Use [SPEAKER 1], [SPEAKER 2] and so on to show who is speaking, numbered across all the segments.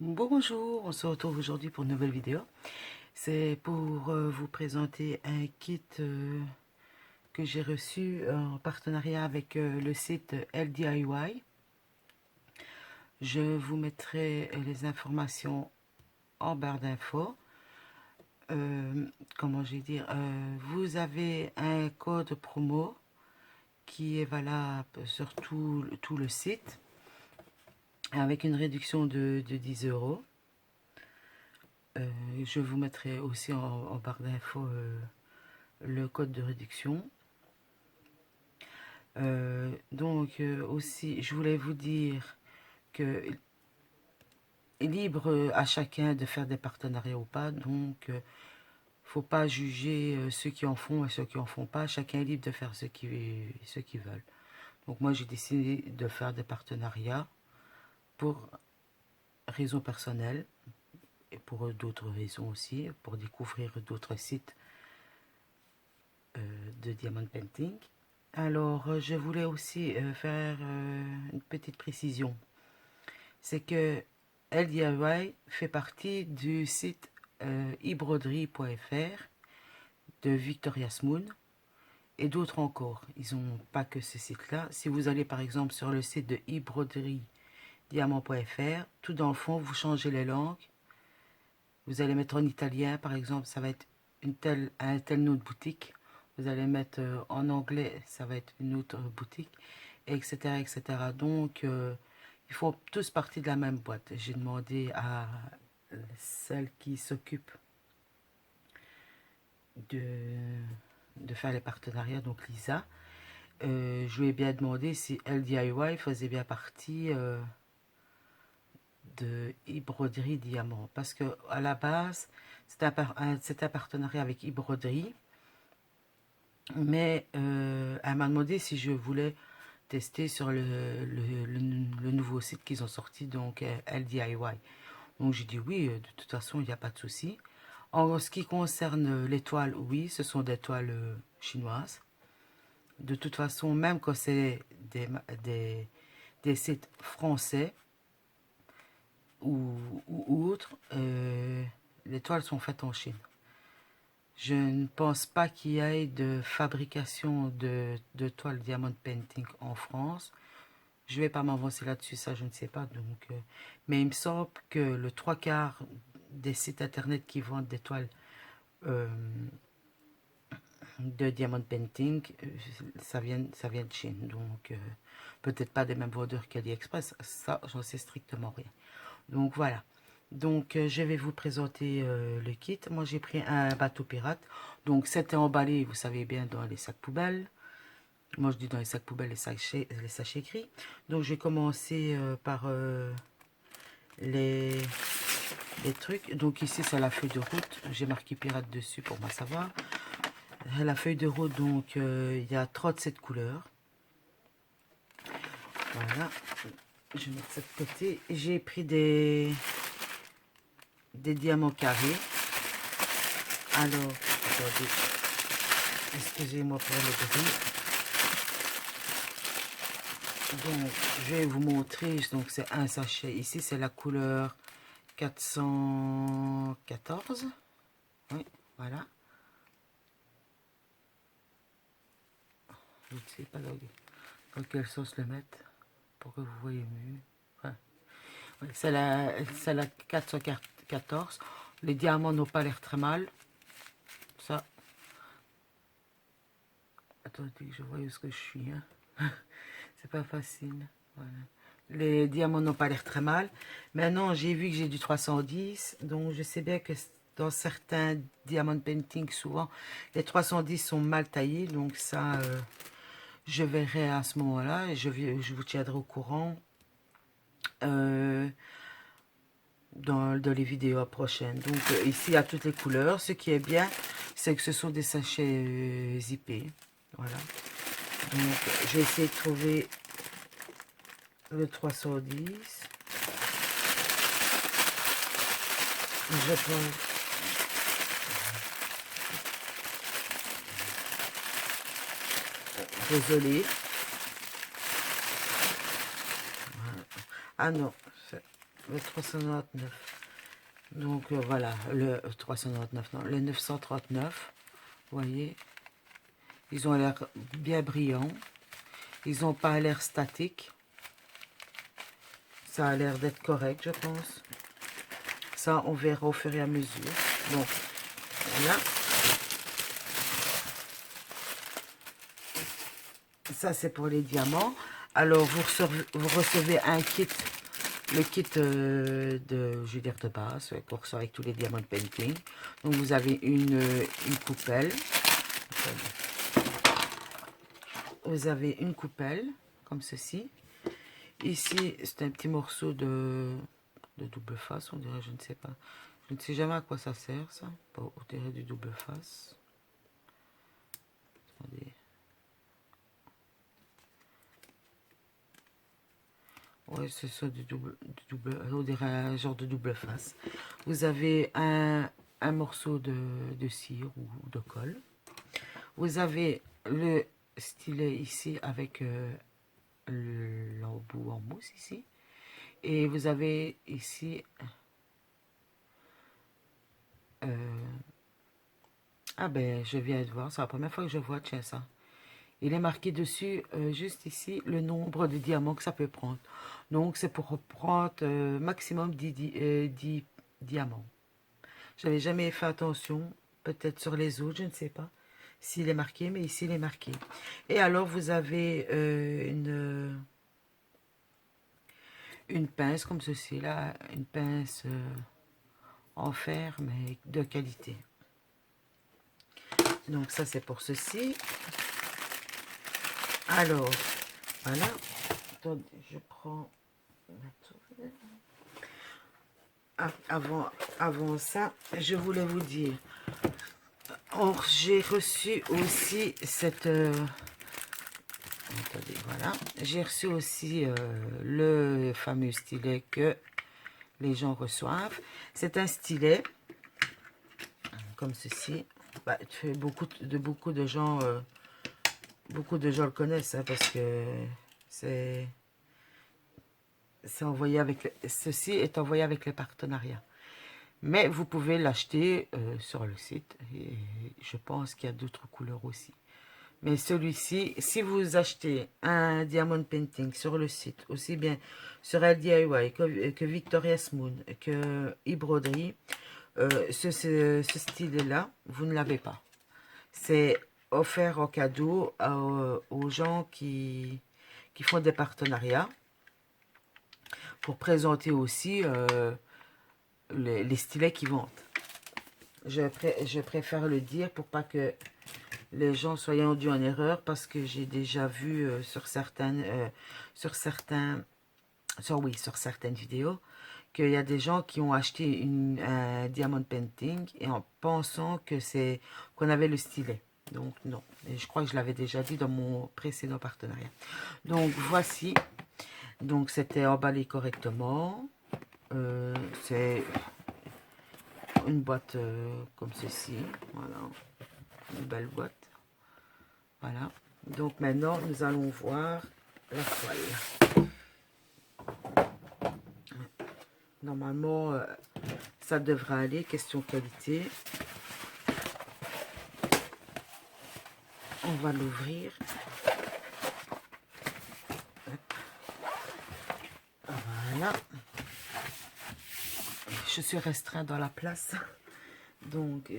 [SPEAKER 1] Bonjour, on se retrouve aujourd'hui pour une nouvelle vidéo. C'est pour vous présenter un kit que j'ai reçu en partenariat avec le site LDIY. Je vous mettrai les informations en barre d'infos. Comment je vais dire, vous avez un code promo qui est valable sur tout le site avec une réduction de 10 euros. Je vous mettrai aussi en barre d'infos le code de réduction. Aussi, je voulais vous dire que libre à chacun de faire des partenariats ou pas. Donc, faut pas juger ceux qui en font et ceux qui en font pas. Chacun est libre de faire ce qu'ils veulent. Donc, moi, j'ai décidé de faire des partenariats pour raisons personnelles et pour d'autres raisons aussi, pour découvrir d'autres sites de diamond painting. Alors, je voulais aussi faire une petite précision. C'est que LDIY fait partie du site ebroderie.fr de Victoria Smoon et d'autres encore. Ils n'ont pas que ce site-là. Si vous allez par exemple sur le site de ebroderiediamant.fr, tout dans le fond, vous changez les langues. Vous allez mettre en italien, par exemple, ça va être un tel nom de boutique. Vous allez mettre en anglais, ça va être une autre boutique, etc. etc. Donc, ils font tous partie de la même boîte. J'ai demandé à celle qui s'occupe de faire les partenariats, donc Lisa. Je lui ai bien demandé si LDIY faisait bien partie de e-broderie diamant. Parce que à la base, c'est un partenariat avec e-broderie. Mais elle m'a demandé si je voulais tester sur le nouveau site qu'ils ont sorti, donc LDIY. Donc j'ai dit oui, de toute façon, il n'y a pas de souci. En ce qui concerne les toiles, oui, ce sont des toiles chinoises. De toute façon, même quand c'est des sites français ou autres, les toiles sont faites en Chine. Je ne pense pas qu'il y ait de fabrication de toiles diamond painting en France. Je ne vais pas m'avancer là-dessus, ça je ne sais pas. Donc, mais il me semble que le trois quarts des sites internet qui vendent des toiles de diamond painting, ça vient de Chine. Donc, peut-être pas des mêmes vendeurs qu'AliExpress, ça j'en sais strictement rien. Donc voilà. Donc je vais vous présenter le kit. Moi j'ai pris un bateau pirate. Donc c'était emballé, vous savez bien, dans les sacs poubelles. Moi je dis dans les sacs poubelles, les sachets gris. Donc j'ai commencé par les, les trucs. Donc ici c'est la feuille de route. J'ai marqué pirate dessus pour moi savoir. La feuille de route, donc il y a 37 couleurs. Voilà. Je vais mettre ça de côté. J'ai pris des diamants carrés. Alors, attendez, excusez-moi pour le bruit. Donc, je vais vous montrer. Donc, c'est un sachet. Ici, c'est la couleur 414. Oui, voilà. Je ne sais pas dans quelle sauce le mettre pour que vous voyez mieux. Ouais. Ouais, c'est la 414. Les diamants n'ont pas l'air très mal. Ça. Attendez que je vois où ce que je suis. Hein. C'est pas facile. Voilà. Les diamants n'ont pas l'air très mal. Maintenant, j'ai vu que j'ai du 310. Donc, je sais bien que dans certains diamond painting, souvent, les 310 sont mal taillés. Donc, ça, je verrai à ce moment-là. Et je vous tiendrai au courant dans les vidéos prochaines. Donc, ici, il y a toutes les couleurs. Ce qui est bien, c'est que ce sont des sachets zippés. Voilà. Donc, je vais essayer de trouver le 310. Je prends... Désolée. Ah non, le 399. Donc voilà, le 399, non, le 939. Vous voyez, ils ont l'air bien brillants. Ils n'ont pas l'air statiques. Ça a l'air d'être correct, je pense. Ça, on verra au fur et à mesure. Donc, voilà. Ça, c'est pour les diamants. Alors, vous recevez un kit, le kit de, je veux dire, de base, qu'on reçoit avec tous les diamants de painting. Donc, vous avez une coupelle. Vous avez une coupelle, comme ceci. Ici, c'est un petit morceau de double face, on dirait, je ne sais pas. Je ne sais jamais à quoi ça sert, ça. Pour tirer du double face. Attendez. Oui, c'est ça, on dirait un genre de double face. Vous avez un morceau de cire ou de colle. Vous avez le stylet ici avec l'embout en mousse ici. Et vous avez ici ah ben je viens de voir, c'est la première fois que je vois, tiens ça. Il est marqué dessus, juste ici, le nombre de diamants que ça peut prendre. Donc c'est pour prendre maximum 10 diamants. J'avais jamais fait attention, peut-être sur les autres, je ne sais pas s'il est marqué, mais ici il est marqué. Et alors vous avez une pince comme ceci là, une pince en fer, mais de qualité. Donc ça c'est pour ceci. Alors, voilà. Attendez, je prends... Ah, avant ça, je voulais vous dire... Or, j'ai reçu aussi cette... attendez, voilà. J'ai reçu aussi le fameux stylet que les gens reçoivent. C'est un stylet, comme ceci. Bah, beaucoup de gens... beaucoup de gens le connaissent, hein, parce que c'est envoyé avec... Ceci est envoyé avec les partenariats. Mais vous pouvez l'acheter sur le site. Et je pense qu'il y a d'autres couleurs aussi. Mais celui-ci, si vous achetez un diamond painting sur le site, aussi bien sur LDIY que Victoria's Moon, que e-broderie, ce style-là, vous ne l'avez pas. C'est offert en cadeau aux gens qui font des partenariats pour présenter aussi les stylets qui vendent. Je préfère le dire pour pas que les gens soient induits en erreur, parce que j'ai déjà vu sur certaines vidéos qu'il y a des gens qui ont acheté un diamond painting et en pensant que c'est qu'on avait le stylet. Donc non, et je crois que je l'avais déjà dit dans mon précédent partenariat. Donc voici, donc c'était emballé correctement. C'est une boîte comme ceci, voilà, une belle boîte, voilà. Donc maintenant nous allons voir la toile. Normalement ça devrait aller, question qualité. On va l'ouvrir. Voilà. Je suis restreint dans la place, donc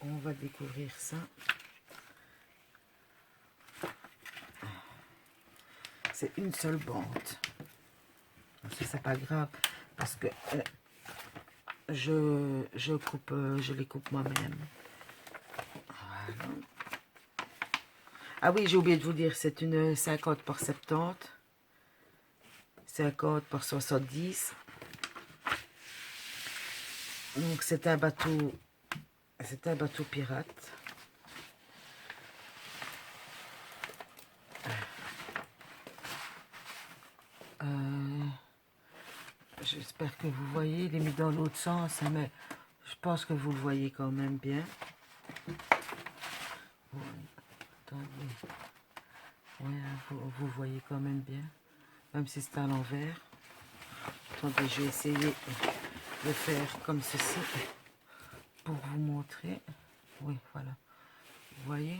[SPEAKER 1] on va découvrir ça. C'est une seule bande. C'est pas grave parce que je les coupe moi-même. Voilà. Ah oui, j'ai oublié de vous dire, c'est une 50 par 70, 50 par 70. Donc c'est un bateau pirate. J'espère que vous voyez, il est mis dans l'autre sens, hein, mais je pense que vous le voyez quand même bien. Oui, attendez. Ouais, vous voyez quand même bien, même si c'est à l'envers. Attendez, je vais essayer de faire comme ceci pour vous montrer. Oui, voilà. Vous voyez?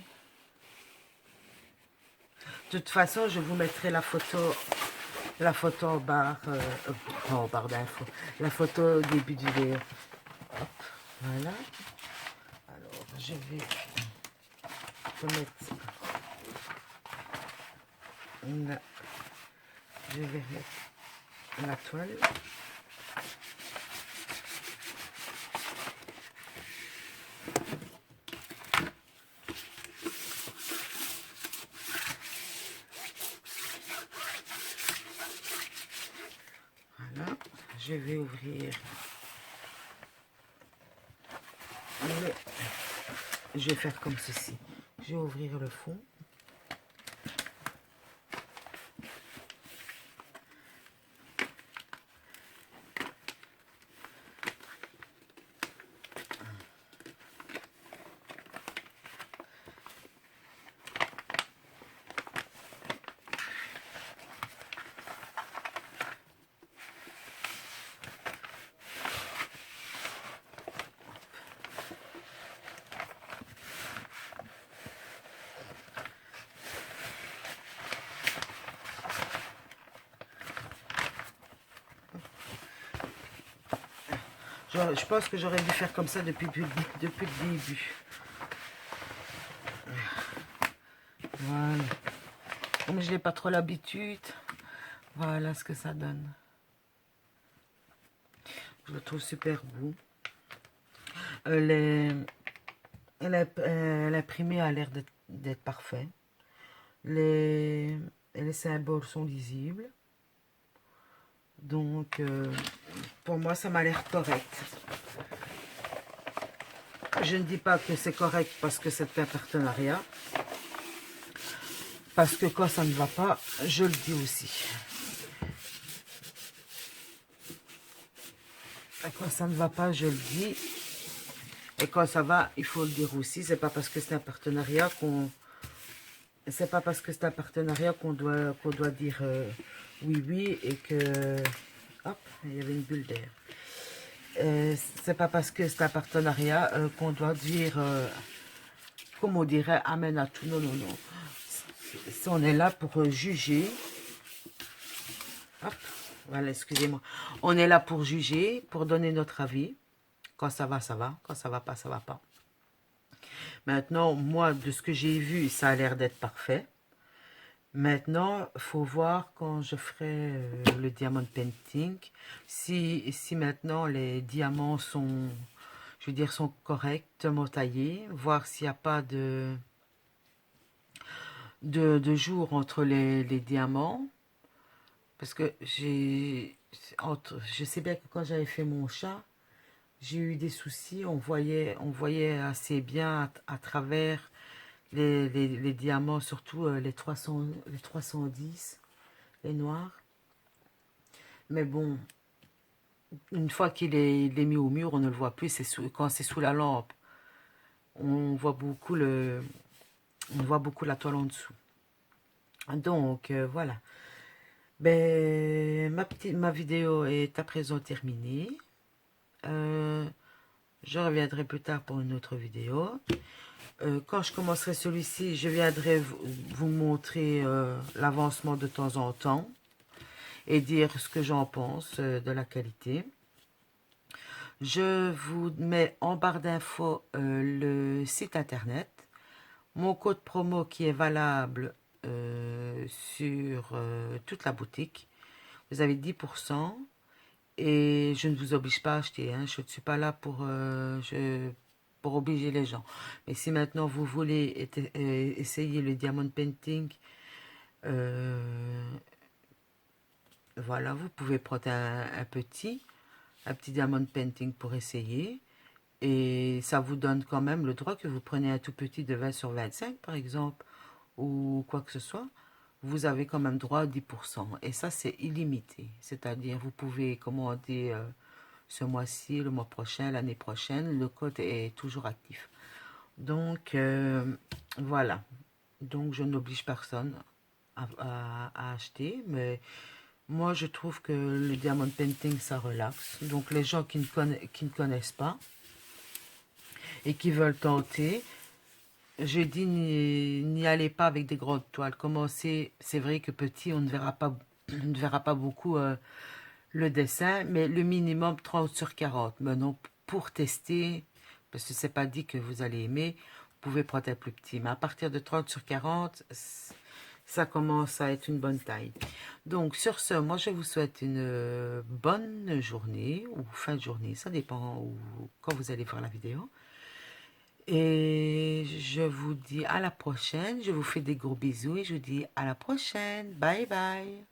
[SPEAKER 1] De toute façon, je vous mettrai la photo en barre, pas en barre d'infos, la photo au début du vidéo. Hop, voilà. Alors, je vais remettre là. Je vais mettre la toile. Voilà, je vais ouvrir je vais faire comme ceci. Je vais ouvrir le fond. Je pense que j'aurais dû faire comme ça depuis le début. Voilà. Comme je n'ai pas trop l'habitude, voilà ce que ça donne. Je le trouve super beau. L'imprimé a l'air d'être parfait. Les symboles sont lisibles. Donc, pour moi, ça m'a l'air correct. Je ne dis pas que c'est correct parce que c'est un partenariat. Parce que quand ça ne va pas, je le dis aussi. Et quand ça ne va pas, je le dis. Et quand ça va, il faut le dire aussi. C'est pas parce que c'est un partenariat qu'on... C'est pas parce que c'est un partenariat qu'on doit dire oui, oui, et que... Hop, il y avait une bulle d'air. C'est pas parce que c'est un partenariat qu'on doit dire, comme on dirait, amen à tout. Non, non, non. On est là pour juger. Hop, voilà, excusez-moi. On est là pour juger, pour donner notre avis. Quand ça va, ça va. Quand ça va pas, ça va pas. Maintenant, moi, de ce que j'ai vu, ça a l'air d'être parfait. Maintenant, il faut voir quand je ferai le diamond painting, si maintenant les diamants sont, je veux dire, sont correctement taillés, voir s'il n'y a pas de jour entre les diamants. Parce que je sais bien que quand j'avais fait mon chat, j'ai eu des soucis, on voyait assez bien à travers les diamants, surtout les 310, les noirs. Mais bon, une fois qu'il est mis au mur, on ne le voit plus. Quand c'est sous la lampe, on voit beaucoup la toile en dessous. Donc, voilà. Ben, ma vidéo est à présent terminée. Je reviendrai plus tard pour une autre vidéo. Quand je commencerai celui-ci, je viendrai vous montrer l'avancement de temps en temps et dire ce que j'en pense de la qualité. Je vous mets en barre d'infos le site internet, mon code promo qui est valable sur toute la boutique. Vous avez 10% et je ne vous oblige pas à acheter. Hein. Je ne suis pas là pour obliger les gens. Mais si maintenant vous voulez essayer le diamond painting, voilà, vous pouvez prendre un petit diamond painting pour essayer. Et ça vous donne quand même le droit que vous preniez un tout petit de 20/25 par exemple, ou quoi que ce soit. Vous avez quand même droit à 10%. Et ça, c'est illimité. C'est-à-dire, vous pouvez commander ce mois-ci, le mois prochain, l'année prochaine. Le code est toujours actif. Donc, voilà. Donc, je n'oblige personne à acheter. Mais Moi, je trouve que le diamond painting, ça relaxe. Donc, les gens qui ne connaissent pas et qui veulent tenter, je dis n'y allez pas avec des grandes toiles. Commencez, c'est vrai que petit, on ne verra pas, on ne verra pas beaucoup le dessin, mais le minimum 30 sur 40. Maintenant, pour tester, parce que c'est pas dit que vous allez aimer, vous pouvez prendre un plus petit. Mais à partir de 30 sur 40, ça commence à être une bonne taille. Donc, sur ce, moi, je vous souhaite une bonne journée ou fin de journée. Ça dépend quand vous allez voir la vidéo. Et je vous dis à la prochaine. Je vous fais des gros bisous et je vous dis à la prochaine. Bye bye.